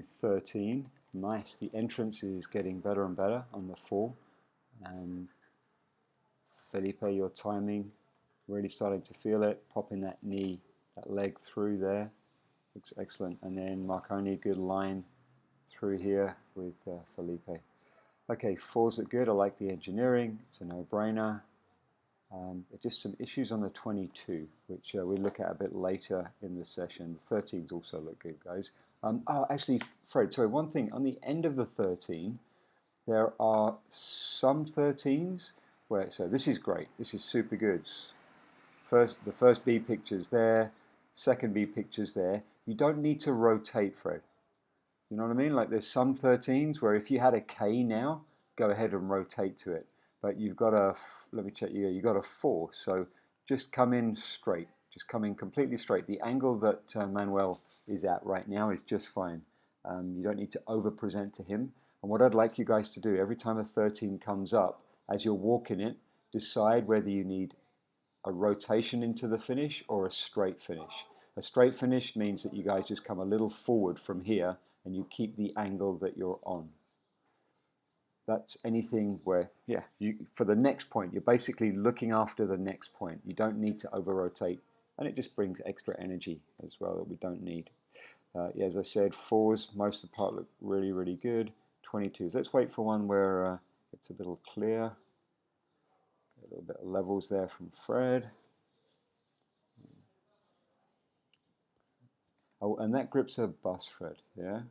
to 13. Nice. The entrance is getting better and better on the 4. Felipe, your timing, really starting to feel it. Popping that knee, that leg through there. Looks excellent. And then Marconi, good line through here with Felipe. Okay, 4s look good. I like the engineering. It's a no-brainer. Just some issues on the 22, which we'll look at a bit later in the session. The 13s also look good, guys. Actually, Fred, sorry, one thing. On the end of the 13, there are some 13s where, so this is great. This is super good. The first B picture's there, second B picture's there. You don't need to rotate, Fred. You know what I mean? Like there's some 13s where if you had a K now, go ahead and rotate to it. But you've got a, let me check, you've got a 4. So just come in straight. Just come in completely straight. The angle that Manuel is at right now is just fine. You don't need to over-present to him. And what I'd like you guys to do, every time a 13 comes up, as you're walking it, decide whether you need a rotation into the finish or a straight finish. A straight finish means that you guys just come a little forward from here and you keep the angle that you're on. That's anything where, yeah, for the next point, you're basically looking after the next point. You don't need to over-rotate, and it just brings extra energy as well that we don't need. Yeah, as I said, 4s, most of the part look really, really good. 22s. Let's wait for one where it's a little clear. A little bit of levels there from Fred. Oh, and that grip's a bust, Fred, yeah?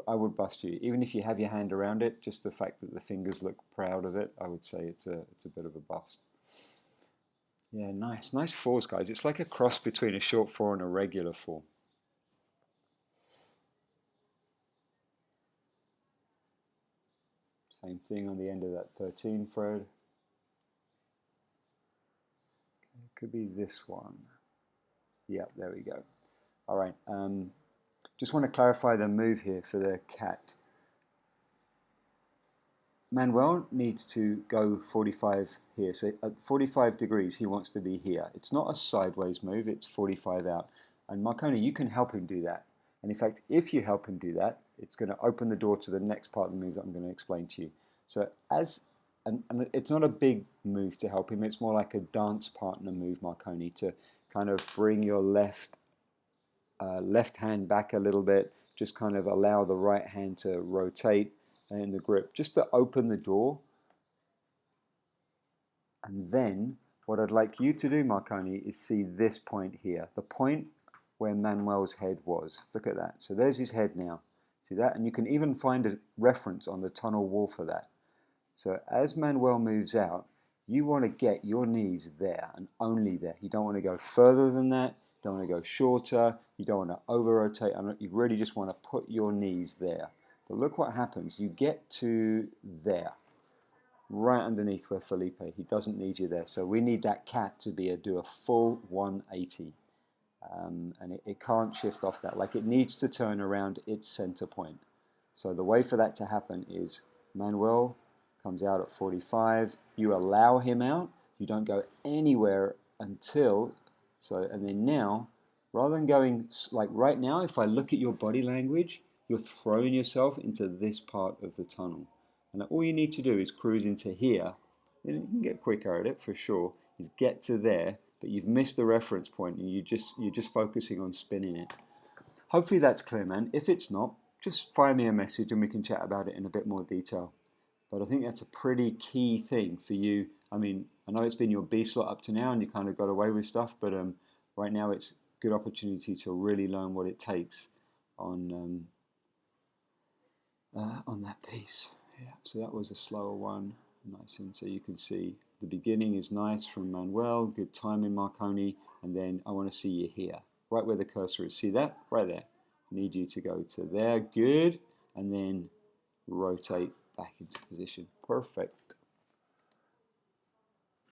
I would bust you. Even if you have your hand around it, just the fact that the fingers look proud of it, I would say it's a bit of a bust. Yeah, nice. Nice 4s, guys. It's like a cross between a short 4 and a regular 4. Same thing on the end of that 13, Fred. Okay, it could be this one. Yeah, there we go. All right. Just want to clarify the move here for the cat. Manuel needs to go 45 here. So at 45 degrees, he wants to be here. It's not a sideways move, it's 45 out. And Marconi, you can help him do that. And in fact, if you help him do that, it's going to open the door to the next part of the move that I'm going to explain to you. So and it's not a big move to help him, it's more like a dance partner move, Marconi, to kind of bring your left hand back a little bit, just kind of allow the right hand to rotate in the grip, just to open the door. And then what I'd like you to do, Marconi, is see this point here, the point where Manuel's head was. Look at that. So there's his head now. See that? And you can even find a reference on the tunnel wall for that. So as Manuel moves out, you want to get your knees there and only there. You don't want to go further than that. You don't want to go shorter. You don't want to over-rotate. You really just want to put your knees there. But look what happens. You get to there, right underneath where Felipe. He doesn't need you there. So we need that cat to do a full 180. And it can't shift off that. Like it needs to turn around its center point. So the way for that to happen is Manuel comes out at 45. You allow him out. You don't go anywhere until, and then now, rather than going, like right now, if I look at your body language, you're throwing yourself into this part of the tunnel. And all you need to do is cruise into here. And you can get quicker at it for sure, is get to there, but you've missed the reference point and you're just focusing on spinning it. Hopefully that's clear, man. If it's not, just fire me a message and we can chat about it in a bit more detail. But I think that's a pretty key thing for you. I mean, I know it's been your B slot up to now and you kind of got away with stuff, but right now it's a good opportunity to really learn what it takes on that piece. Yeah, so that was a slower one. Nice, and so you can see the beginning is nice from Manuel, good timing, Marconi, and then I want to see you here, right where the cursor is. See that? Right there. Need you to go to there, good, and then rotate back into position. Perfect.